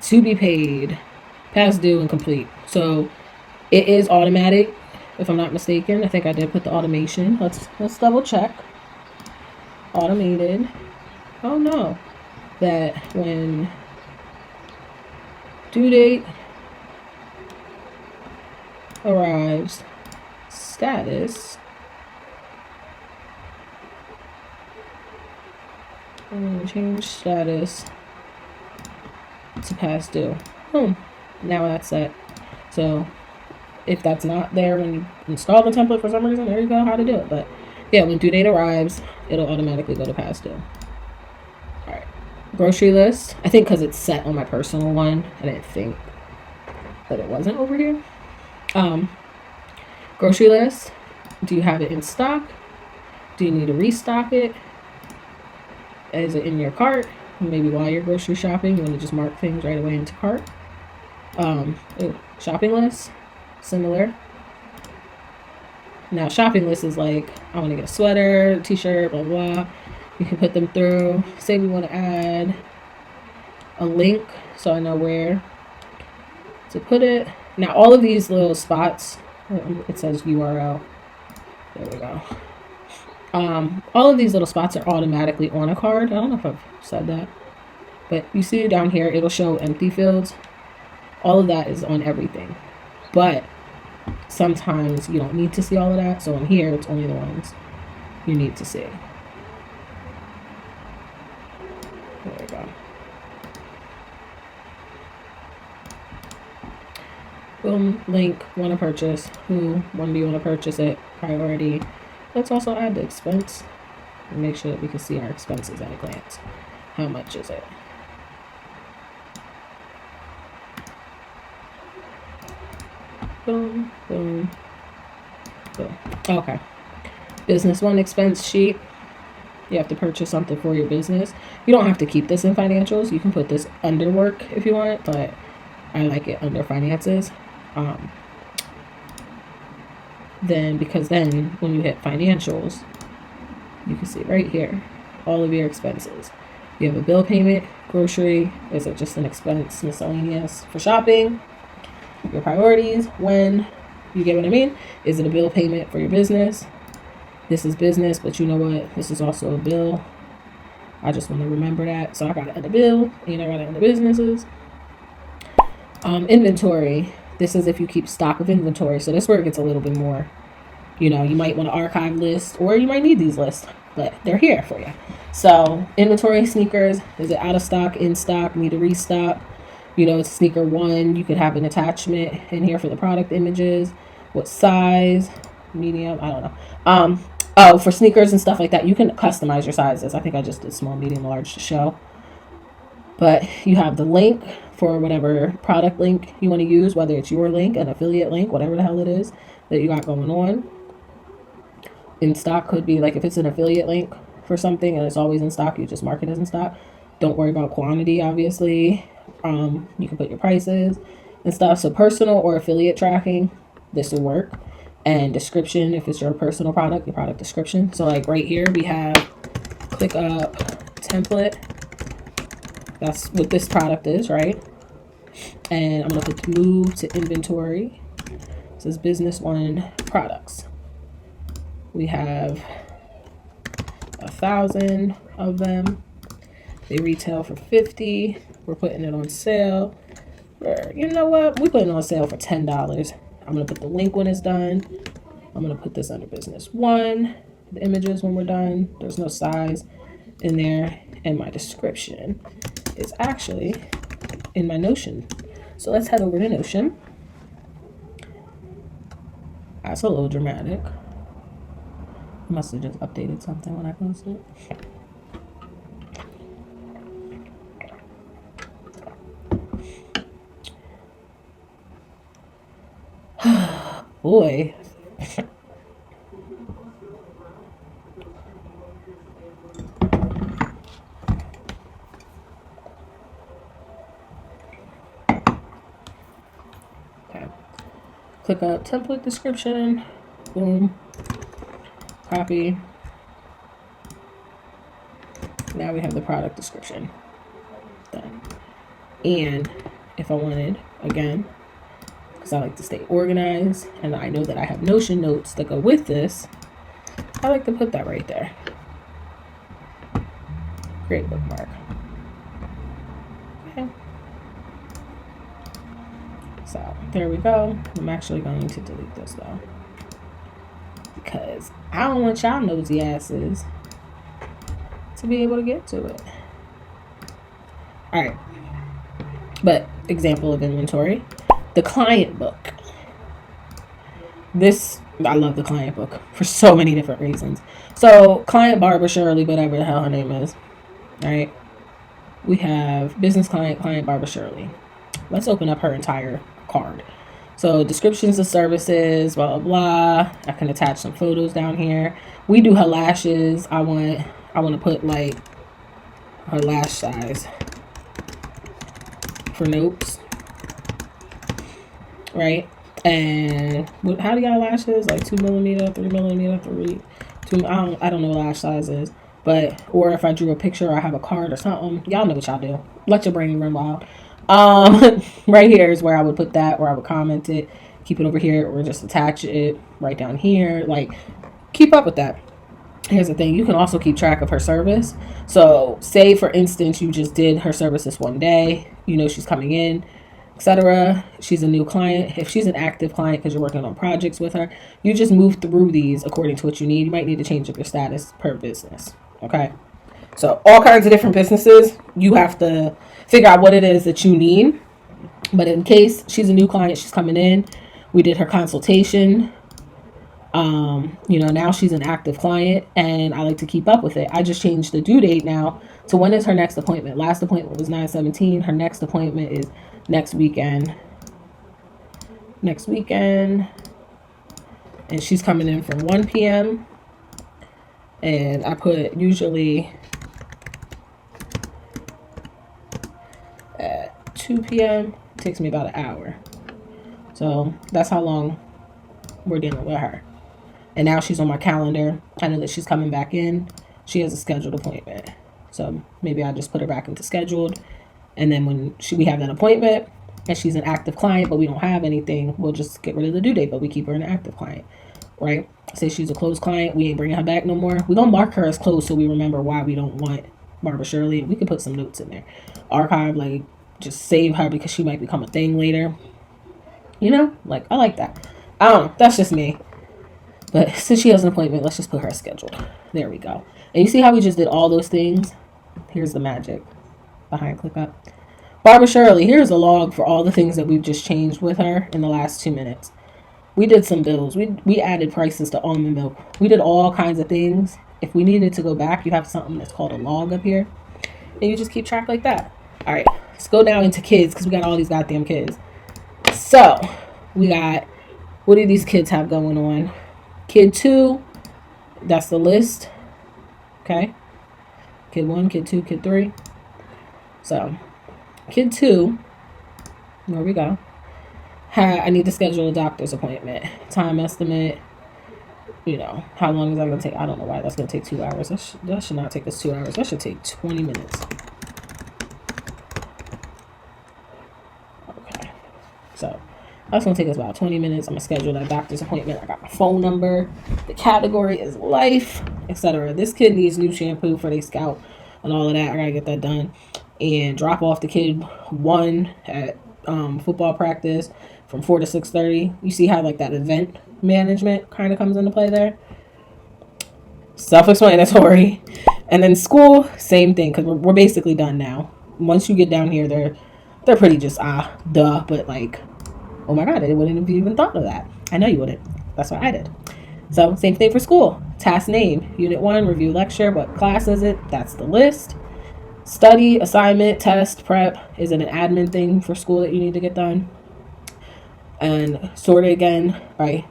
to be paid, past due, and complete. So it is automatic, if I'm not mistaken. I think I did put the automation. Let's double check. Automated. Oh no. That when due date arrives, status, and change status to past due. Now that's set. So if that's not there when you install the template for some reason, there you go, how to do it. But yeah, when due date arrives, it'll automatically go to past due. Alright. Grocery list. I think because it's set on my personal one, I didn't think that it wasn't over here. Grocery list. Do you have it in stock? Do you need to restock it? Is it in your cart? Maybe while you're grocery shopping, you want to just mark things right away into cart. Shopping list. Similar. Now, shopping list is like, I want to get a sweater, t-shirt, blah, blah. You can put them through. Say we want to add a link so I know where to put it. Now, all of these little spots, it says URL. There we go. All of these little spots are automatically on a card. I don't know if I've said that. But you see down here, it'll show empty fields. All of that is on everything. But sometimes you don't need to see all of that. So in here, it's only the ones you need to see. There we go. Boom, link, want to purchase. Who, when do you want to purchase it? Priority. Let's also add the expense and make sure that we can see our expenses at a glance. How much is it? Boom, boom, boom. Okay. Business one expense sheet. You have to purchase something for your business. You don't have to keep this in financials. You can put this under work if you want, but I like it under finances. Because then when you hit financials, you can see right here all of your expenses. You have a bill payment, grocery. Is it just an expense, miscellaneous for shopping? Your priorities, when, you get what I mean? Is it a bill payment for your business? This is business, but you know what? This is also a bill. I just want to remember that. So I got it under bill, and I got it under businesses. Inventory. This is if you keep stock of inventory. So this is where it gets a little bit more, you might want to archive lists, or you might need these lists, but they're here for you. So inventory, sneakers, is it out of stock, in stock, need to restock? It's sneaker one. You could have an attachment in here for the product images. What size? Medium? I don't know. For sneakers and stuff like that, you can customize your sizes. I think I just did small, medium, large to show. But you have the link for whatever product link you want to use, whether it's your link, an affiliate link, whatever the hell it is that you got going on. In stock could be like if it's an affiliate link for something and it's always in stock, you just mark it as in stock. Don't worry about quantity, obviously. You can put your prices and stuff. So personal or affiliate tracking, this will work. And description, if it's your personal product, your product description. So like right here, we have ClickUp Template. That's what this product is, right? And I'm going to put move to inventory. It says business one products. We have 1,000 of them. They retail for $50. We're putting it on sale. You know what? We put it on sale for $10. I'm going to put the link when it's done. I'm going to put this under business 1. The images when we're done. There's no size in there. And my description is actually in my Notion. So let's head over to Notion. That's a little dramatic. I must have just updated something when I posted it. Boy. Okay. ClickUp template description. Boom. Copy. Now we have the product description. Done. And if I wanted, again, because I like to stay organized and I know that I have Notion notes that go with this, I like to put that right there. Create bookmark. Okay. So there we go. I'm actually going to delete this though, because I don't want y'all nosy asses to be able to get to it. All right. But example of inventory, the client book. This, I love the client book for so many different reasons. So client Barbara Shirley, whatever the hell her name is. All right. We have business client Barbara Shirley. Let's open up her entire card. So descriptions of services, blah, blah, blah. I can attach some photos down here. We do her lashes. I want to put like her lash size for notes. Right? And how do y'all lashes? Like 2 millimeter, 3 millimeter, 3. 2. I don't know what lash size is. But, or if I drew a picture or I have a card or something, y'all know what y'all do. Let your brain run wild. Right here is where I would put that, or I would comment it, keep it over here, or just attach it right down here. Like, keep up with that. Here's the thing. You can also keep track of her service. So say, for instance, you just did her service this one day. You know she's coming in, etc. She's a new client. If she's an active client because you're working on projects with her, you just move through these according to what you need. You might need to change up your status per business. Okay? So all kinds of different businesses, you have to figure out what it is that you need. But in case she's a new client, she's coming in, we did her consultation. Now she's an active client and I like to keep up with it. I just changed the due date now to when is her next appointment. Last appointment was 9/17. Her next appointment is next weekend. And she's coming in from 1 p.m. And I put usually at 2 p.m. It takes me about an hour. So that's how long we're dealing with her. And now she's on my calendar. I know that she's coming back in. She has a scheduled appointment. So maybe I just put her back into scheduled. And then when we have that appointment and she's an active client, but we don't have anything, we'll just get rid of the due date, but we keep her an active client, right? Say she's a closed client. We ain't bringing her back no more. We're going to mark her as closed so we remember why we don't want Barbara Shirley. We could put some notes in there. Archive, like, just save her because she might become a thing later. Like, I like that. I don't know. That's just me. But since she has an appointment, let's just put her as scheduled. There we go. And you see how we just did all those things? Here's the magic behind ClickUp. Barbara Shirley, here's a log for all the things that we've just changed with her in the last 2 minutes. We did some bills. We added prices to almond milk. We did all kinds of things. If we needed to go back, you have something that's called a log up here. And you just keep track like that. All right, let's go down into kids because we got all these goddamn kids. So we got, what do these kids have going on? Kid 2, that's the list. Okay. Kid 1, Kid 2, Kid 3. So Kid 2, there we go. I need to schedule a doctor's appointment. Time estimate. How long is that going to take? I don't know why that's going to take 2 hours. That should not take us 2 hours. That should take 20 minutes. Okay. So that's going to take us about 20 minutes. I'm going to schedule that doctor's appointment. I got my phone number. The category is life, etc. This kid needs new shampoo for their scalp. and all of that. I gotta get that done and drop off the kid 1 at football practice from 4 to 6:30. You see how like that event management kind of comes into play there. Self-explanatory. And then school, same thing, because we're basically done now. Once you get down here, they're pretty just duh, but like, oh my god, I wouldn't have even thought of that. I know you wouldn't. That's what I did. So same thing for school. Task name, unit 1, review lecture. What class is it? That's the list. Study, assignment, test, prep. Is it an admin thing for school that you need to get done? And sort it again by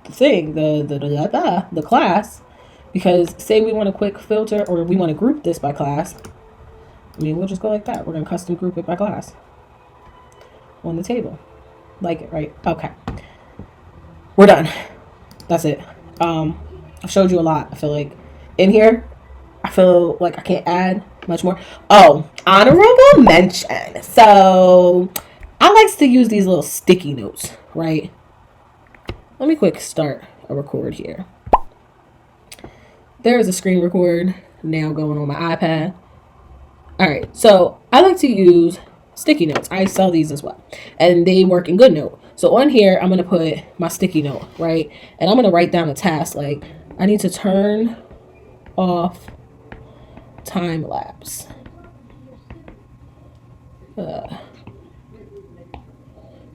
the thing, the class. Because say we want a quick filter or we want to group this by class. I mean, we'll just go like that. We're going to custom group it by class on the table. Like it, right? Okay. We're done. That's it. I've showed you a lot. I feel like in here, I feel like I can't add much more. Oh, honorable mention. So I like to use these little sticky notes, right? Let me quick start a record here. There is a screen record now going on my iPad. All right, so I like to use sticky notes. I sell these as well, and they work in GoodNote. So on here, I'm going to put my sticky note, right? And I'm going to write down a task like I need to turn off time lapse.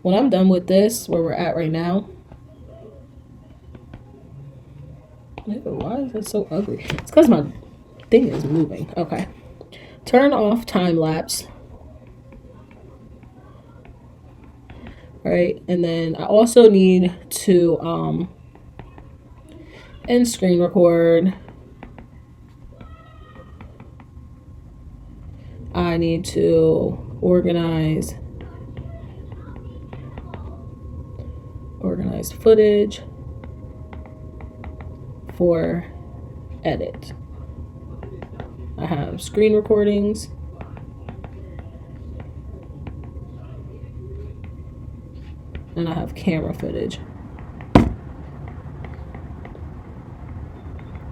When I'm done with this, where we're at right now. Ew, why is it so ugly? It's because my thing is moving. Okay. Turn off time lapse. Right, and then I also need to end screen record. I need to organize footage for edit. I have screen recordings. And I have camera footage.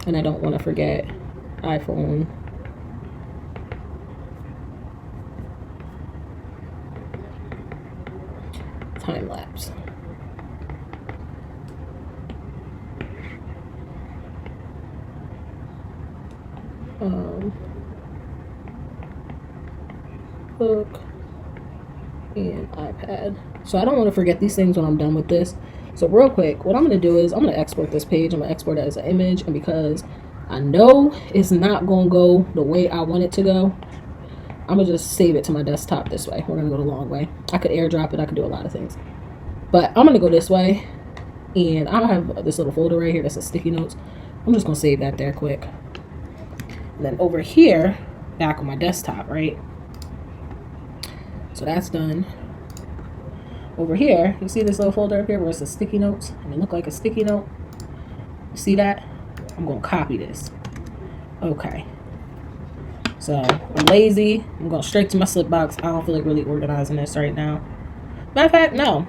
And I don't want to forget iPhone. Time lapse. Book and iPad. So I don't want to forget these things when I'm done with this. So real quick, what I'm going to do is I'm going to export this page. I'm going to export it as an image. And because I know it's not going to go the way I want it to go, I'm going to just save it to my desktop this way. We're going to go the long way. I could airdrop it. I could do a lot of things. But I'm going to go this way. And I have this little folder right here that says sticky notes. I'm just going to save that there quick. And then over here, back on my desktop, right? So that's done. Over here, you see this little folder up here where it says sticky notes, and it look like a sticky note. You see that? I'm gonna copy this. Okay. So I'm lazy. I'm going straight to my slip box. I don't feel like really organizing this right now. Matter of fact, no.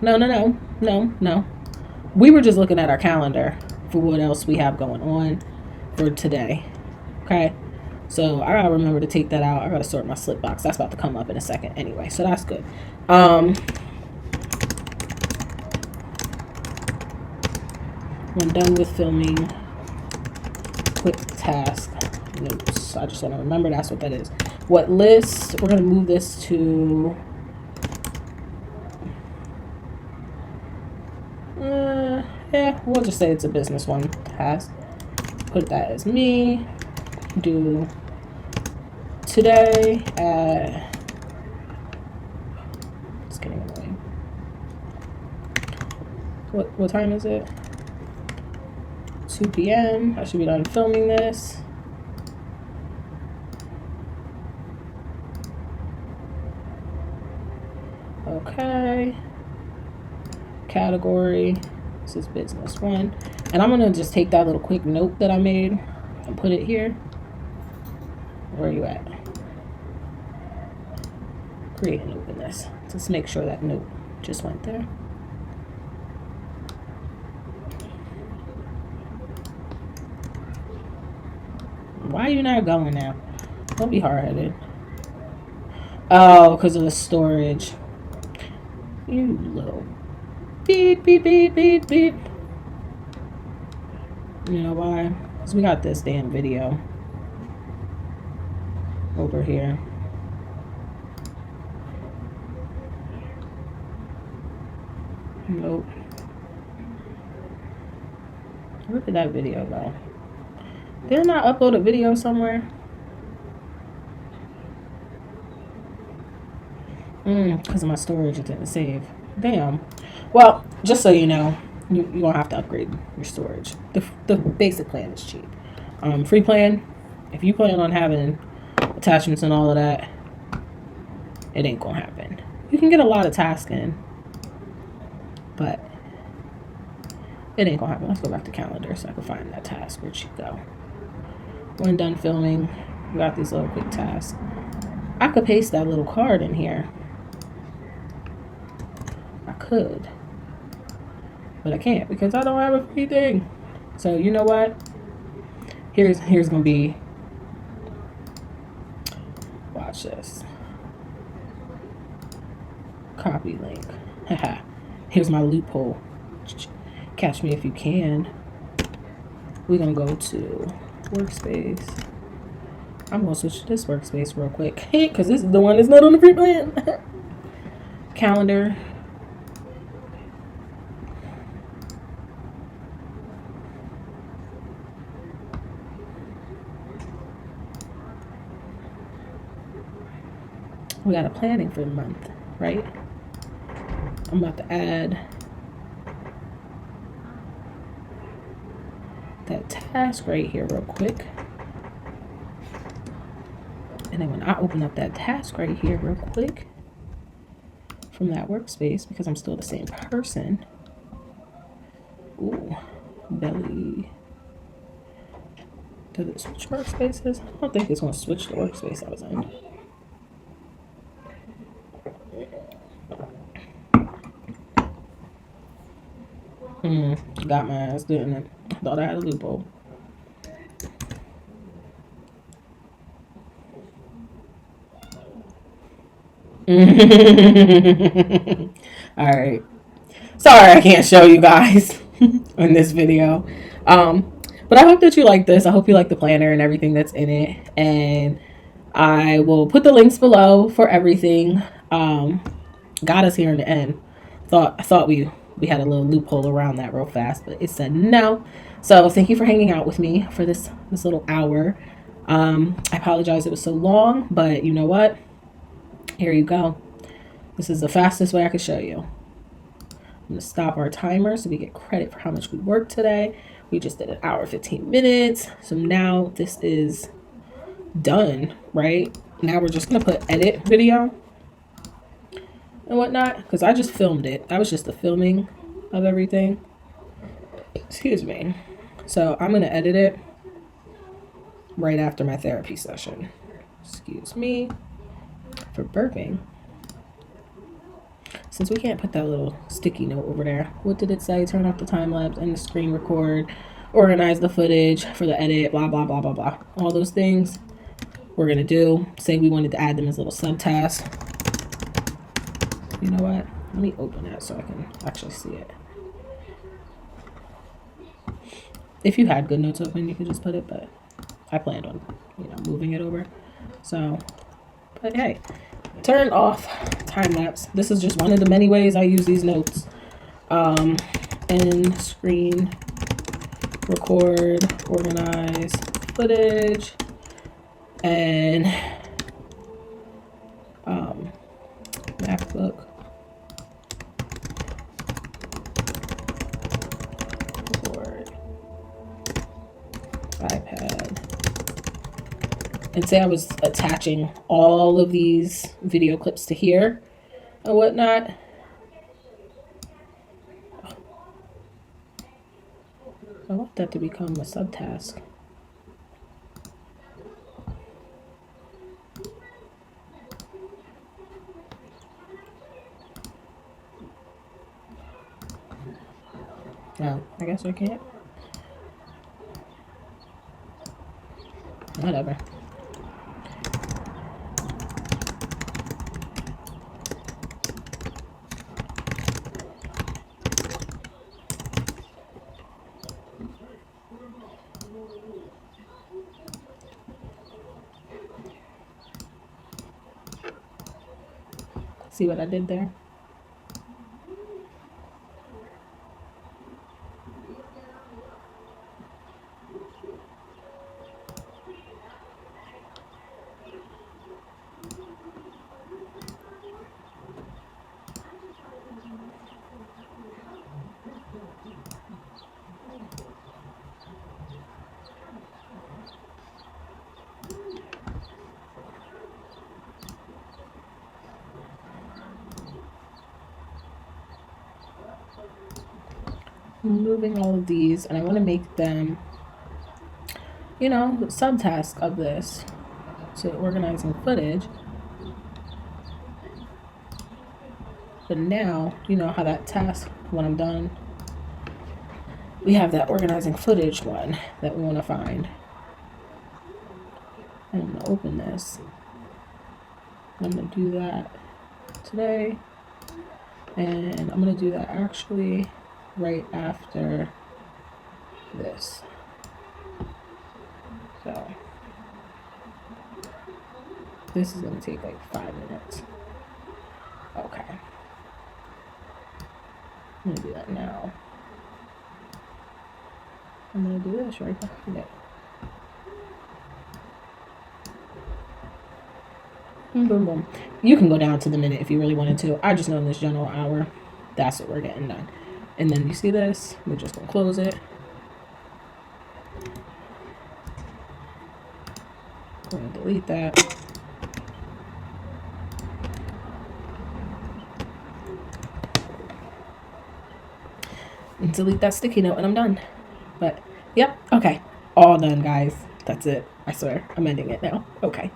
We were just looking at our calendar for what else we have going on for today. Okay. So I gotta remember to take that out. I gotta sort my slip box. That's about to come up in a second anyway. So that's good. When done with filming, quick task notes. I just want to remember that's what that is. What list? We're going to move this to yeah, we'll just say it's a business one task. Put that as me. Do today at, it's getting annoying. What time is it? 2 p.m. I should be done filming this. Okay. Category. This is business one. And I'm going to just take that little quick note that I made and put it here. Where are you at? Create a note in this. Just make sure that note just went there. Why are you not going now? Don't be hard-headed. Oh, because of the storage. You little beep, beep, beep, beep, beep. You know why? Because we got this damn video over here. Nope. Where did that video go? Didn't I upload a video somewhere? Because of my storage, it didn't save. Damn. Well, just so you know, you won't have to upgrade your storage. The basic plan is cheap. Free plan, if you plan on having attachments and all of that, it ain't gonna happen. You can get a lot of tasks in, but it ain't gonna happen. Let's go back to calendar so I can find that task. Where'd she go? When done filming, we got these little quick tasks. I could paste that little card in here. I could, but I can't because I don't have a free thing. So you know what? Here's gonna be. Watch this. Copy link. Haha. Here's my loophole. Catch me if you can. We're gonna go to workspace. I'm gonna switch to this workspace real quick because this is the one that's not on the free plan. Calendar. We got a planning for the month, right? I'm about to add that task right here real quick. And then when I open up that task right here real quick from that workspace, because I'm still the same person. Ooh, belly. Does it switch workspaces? I don't think it's going to switch the workspace I was in. Got my ass, didn't it? Thought I had a loophole. Alright. Sorry I can't show you guys in this video. But I hope that you like this. I hope you like the planner and everything that's in it. And I will put the links below for everything. Got us here in the end. I thought we had a little loophole around that real fast, but it said no. So thank you for hanging out with me for this little hour. I apologize it was so long, but you know what? Here you go. This is the fastest way I could show you. I'm going to stop our timer so we get credit for how much we worked today. We just did an hour, 15 minutes. So now this is done, right? Now we're just going to put edit video and whatnot because I just filmed it. That was just the filming of everything. Excuse me. So I'm going to edit it right after my therapy session. Excuse me for burping. Since we can't put that little sticky note over there, what did it say? Turn off the time lapse and the screen record, organize the footage for the edit, blah, blah, blah, blah, blah. All those things we're going to do. Say we wanted to add them as little subtasks. You know what? Let me open that so I can actually see it. If you had GoodNotes open, you could just put it, but I planned on, moving it over. So, but hey, turn off time lapse. This is just one of the many ways I use these notes. End screen, record, organize footage, and MacBook. iPad, and say I was attaching all of these video clips to here and whatnot. I want that to become a subtask. No, I guess I can't. Whatever. See what I did there? I'm moving all of these, and I want to make them, you know, the subtask of this. So organizing footage. But now, you know how that task, when I'm done, we have that organizing footage one that we want to find. And I'm going to open this. I'm going to do that today. And I'm going to do that actually right after this. So this is going to take like 5 minutes. Okay. I'm going to do that now. I'm going to do this right behind it. Boom, boom, boom. You can go down to the minute if you really wanted to. I just know in this general hour, that's what we're getting done. And then you see this, we're just going to close it. I'm going to delete that. And delete that sticky note, and I'm done. But, yep, okay. All done, guys. That's it. I swear. I'm ending it now. Okay.